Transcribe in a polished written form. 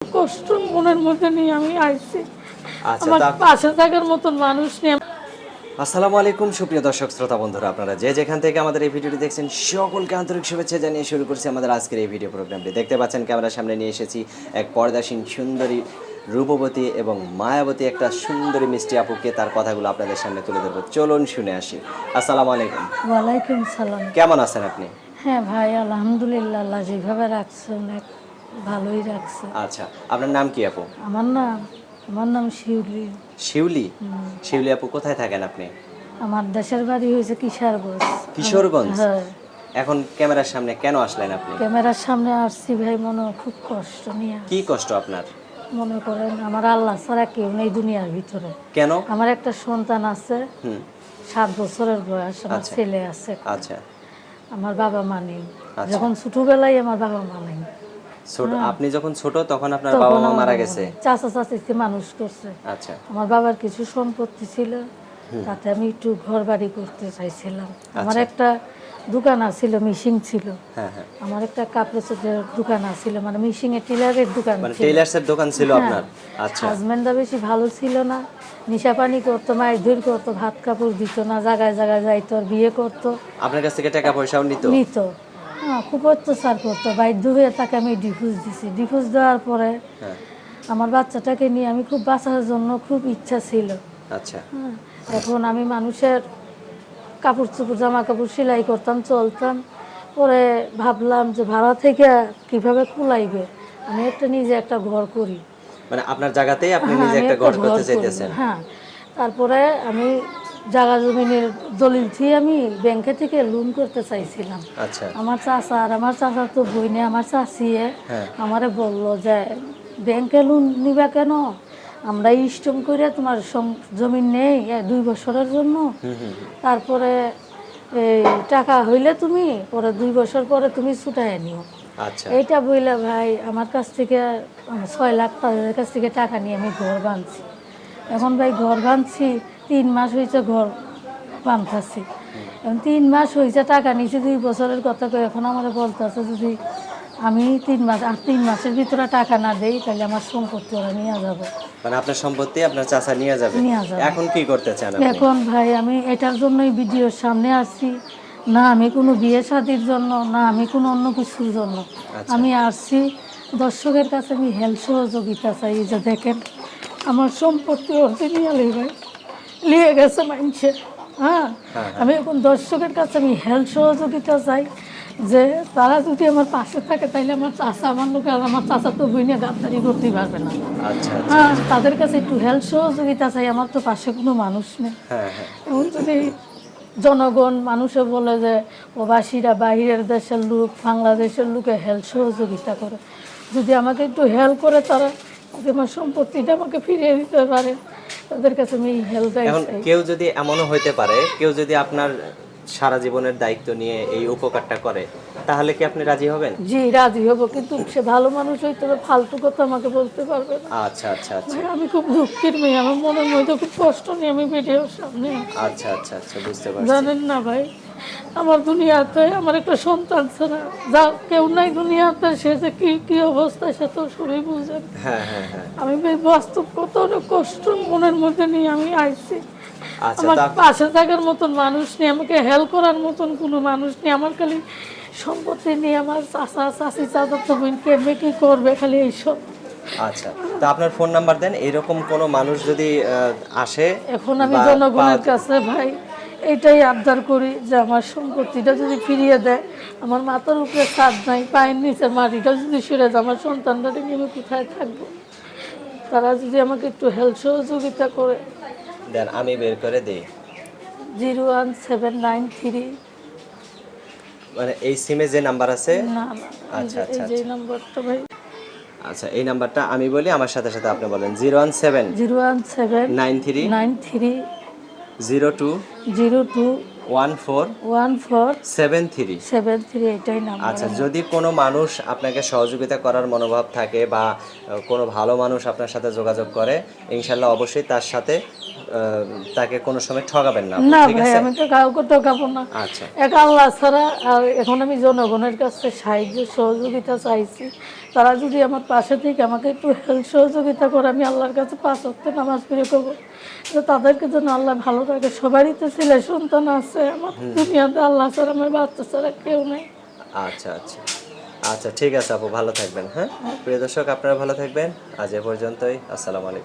কষ্ট মনের মধ্যে নিয়ে আমি আইছি। আচ্ছা, আমার পাশে থাকার মতন মানুষ নেই। আসসালামু আলাইকুম সুপ্রিয় দর্শক শ্রোতা বন্ধুরা, আপনারা যে যেখান থেকে আমাদের এই ভিডিওটি দেখছেন সকলকে আন্তরিক শুভেচ্ছা জানিয়ে শুরু করছি আমাদের আজকের এই ভিডিও প্রোগ্রামটি। দেখতে পাচ্ছেন ক্যামেরার সামনে নিয়ে এসেছি এক পর্দাসীন সুন্দরী, রূপবতী এবং মায়াবতী একটা সুন্দরী মিষ্টি আপুকে। তার কথাগুলো আপনাদের সামনে তুলে ধরবো, চলুন শুনে আসি। আসসালামু আলাইকুম। ওয়ালাইকুম সালাম। কেমন আছেন আপনি? হ্যাঁ ভাই, আলহামদুলিল্লাহ, আল্লাহ যেভাবে রাখছে অনেক ভালোই রাখছে। আচ্ছা, আপনার নাম কি আপু? আমার নাম শিউলি। শিউলি? শিউলি আপু, কোথায় থাকেন আপনি? আমার দেশের বাড়ি হয়েছে কিশোরগঞ্জ। কিশোরগঞ্জ? হ্যাঁ। এখন ক্যামেরার সামনে কেন আসলেন আপনি? ক্যামেরার সামনে আসছি ভাই, মনে খুব কষ্ট নিয়ে। কি কষ্ট আপনার? মনে করেন আমার আল্লাহ ছাড়া কেউ নেই দুনিয়ার ভিতরে। কেন? আমার একটা সন্তান আছে, 7 বছরের বয়স। আমার আচ্ছা। ছেলে আছে। আচ্ছা। আমার বাবা মা নেই। আচ্ছা। যখন ছোটবেলায় আমার বাবা মা নেই। ছোট আপনি যখন ছোট তখন আপনার বাবা মা মারা গেছে? চাচা চাচিকে মানুষ করছে। আচ্ছা। আমার বাবার কিছু সম্পত্তি ছিল, তাতে আমি একটু ঘর বাড়ি করতে চাইছিলাম। আমার একটা দোকান আছিল, মিশিং ছিল। হ্যাঁ হ্যাঁ। আমার একটা কাপড়ের দোকান আছিল, মানে মিশিং এর টেলারের দোকান মানে ছিল। টেইলার্সের দোকান ছিল আপনার? আচ্ছা। হাজবেন্ডটা বেশি ভালো ছিল না, নিশা পানি করতো, মায়ের ধৈর করতো, ভাত কাপড় দিত না, জায়গায় জায়গায় যাইতো, আর বিয়ে করতো। আপনার কাছ থেকে টাকা পয়সাও নিত? হ্যাঁ, খুব অত্যাচার করতো। বাধ্য হয়ে তাকে আমি ডিভোর্স দিছি। ডিভোর্স দেওয়ার পরে আমার বাচ্চাটাকে নিয়ে আমি খুব বাঁচার জন্য খুব ইচ্ছা ছিল। আচ্ছা। এখন আমি মানুষের কাপড় চোপড়, জামা কাপড় সেলাই করতাম, চলতাম। পরে ভাবলাম যে ভাড়া থেকে কিভাবে কুলাইবে, আমি নিজে একটা ঘর করি। মানে আপনার জায়গাতেই আপনি নিজে একটা ঘর করতে চাইতেছেন? হ্যাঁ। তারপরে আমি জায়গা জমিনের দলিল দিয়ে আমি ব্যাংকে থেকে লোন করতে চাইছিলাম। আচ্ছা। আমার চাচা আর আমার চাচা তো বইনে আমার চাচিয়ে আমারে বললো যে ব্যাংকে লোন নিবা কেন, আমরা স্টম করে তোমার জমি নেই 2 বছরের জন্য। তারপরে এই টাকা হইলে তুমি পরে 2 বছর পরে তুমি ছুটাই নিও। আচ্ছা। এইটা বইলা ভাই আমার কাছ থেকে 6 লাখ টাকার কাছ থেকে টাকা নিয়ে আমি ঘর বাঁধছি। এখন ভাই ঘর বাঁধছি, 3 মাস হয়েছে ঘর বাঁধতেছি। এখন 3 মাস হয়েছে, টাকা নিয়েছি 2 বছরের কথা কই। এখন আমার বলতেছে যদি আমি 3 মাসের ভিতরে টাকা না দেই তাহলে আমার সম্পত্তি ওরা নিয়ে যাবে। মানে আপনার সম্পত্তি আপনার চাচা নিয়ে যাবে? এখন কি করতে চান আপনি? এখন ভাই আমি এটার জন্যই ভিডিওর সামনে আসছি না, আমি কোনো বিয়ে শাদির জন্য না, আমি কোনো অন্য কিছুর জন্য। আমি আসছি দর্শকের কাছে আমি হেল্প সহযোগিতা চাই। যে দেখেন আমার সম্পত্তি অরিজিনালি ভাই নিয়ে গেছে মানুষের। আমি এখন দর্শকের কাছে আমি হেল্প সহযোগিতা চাই যে তারা যদি আমার পাশে থাকে তাইলে আমার চাচা, আমার লোক আর আমার চাচা তো বইনে গাদ্দারি করতে পারবে না। আচ্ছা। তাদের কাছে একটু হেল্প সহযোগিতা চাই। আমার তো পাশে কোনো মানুষ নেই। এখন যদি জনগণ মানুষে বলে যে প্রবাসীরা, বাইরের দেশের লোক, বাংলাদেশের লোকে হেল্প সহযোগিতা করে, যদি আমাকে একটু হেল্প করে, তারা যদি আমার সম্পত্তিটা আমাকে ফিরিয়ে দিতে পারে, তাদের কাছে আমি হেল্প চাই। এখন কেউ যদি এমনও হইতে পারে, কেউ যদি আপনার সারা জীবনের দায়িত্ব নিয়ে এই উপকারটা করে, তাহলে কি আপনি রাজি হবেন? জি, রাজি হব, কিন্তু সে ভালো মানুষ হইতে হবে, ফালতু কথা আমাকে বলতে পারবে না। আচ্ছা আচ্ছা আচ্ছা। আমি খুব দুঃখের মেয়ে, আমার মনের মধ্যে খুব কষ্ট নিয়ে আমি ভিডিওর সামনে। আচ্ছা আচ্ছা আচ্ছা, বুঝতে পারছি। জানেন না ভাই, আমার দুনিয়াতে আমার একটা সন্তান ছাড়া যা কেউ নাই দুনিয়াতে, সে যে কি অবস্থা সে তো সবাই বুঝেন। আমি ভাই বাস্তব কত কষ্ট মনের মধ্যে নিয়ে আমি আইছি। আমার পাশে থাকার মতন মানুষ নেই, আমাকে হেল্প করার মতন কোনো মানুষ নেই। আমার খালি সম্পত্তি নিয়ে আমার চাচা চাচি চাচা তো বোন কেমনে কি করবে, খালি এইসব। আচ্ছা, তো আপনার ফোন নাম্বার দেন, এরকম কোনো মানুষ যদি আসে। এখন আমি জনগণের কাছে ভাই এইটাই আবদার করি যে আমার সম্পত্তিটা যদি ফিরিয়ে দেয়, আমার মাথার উপরে ছাদ নাই, পায়ের নিচের মাটিটা যদি সরে যায়, আমার সন্তানটাকে নিয়ে আমি কোথায় থাকবো। তারা যদি আমাকে একটু হেল্প সহযোগিতা করে দেন, আমি বের করে দেই। 01793 মানে এই সিমে যে নাম্বার আছে? না, আচ্ছা আচ্ছা এই নাম্বারটা ভাই। আচ্ছা, এই নাম্বারটা আমি বলি, আমার সাথে সাথে আপনি বলেন। 01793 02 1473। এটাই নাম্বার। আচ্ছা, যদি কোনো মানুষ আপনাকে সহযোগিতা করার মনোভাব থাকে বা কোনো ভালো মানুষ আপনার সাথে যোগাযোগ করে, ইনশাল্লাহ অবশ্যই তার সাথে তাকে কোনো সময় ঠকাবেন না। না ভাই, আমি তো কাউকে ঠকাবো না। আচ্ছা। এক আল্লাহ ছাড়া। আর এখন আমি জনগণের কাছে সাহায্য সহযোগিতা চাইছি, তারা যদি আমার পাশে থেকে আমাকে একটু হেল্প সহযোগিতা করে, আমি আল্লাহর কাছে 5 ওয়াক্ত নামাজ পড়ে করবো, তো তাদেরকে যেন আল্লাহ ভালো রাখে। সবারই তো ছেলে সন্তান আছে, আমার দুনিয়াতে আল্লাহ ছাড়া আমার বাচ্চা ছাড়া কেউ নেই। আচ্ছা আচ্ছা আচ্ছা, ঠিক আছে আপু, ভালো থাকবেন। হ্যাঁ প্রিয় দর্শক, আপনারা ভালো থাকবেন। আজ এ পর্যন্তই। আসসালামু আলাইকুম।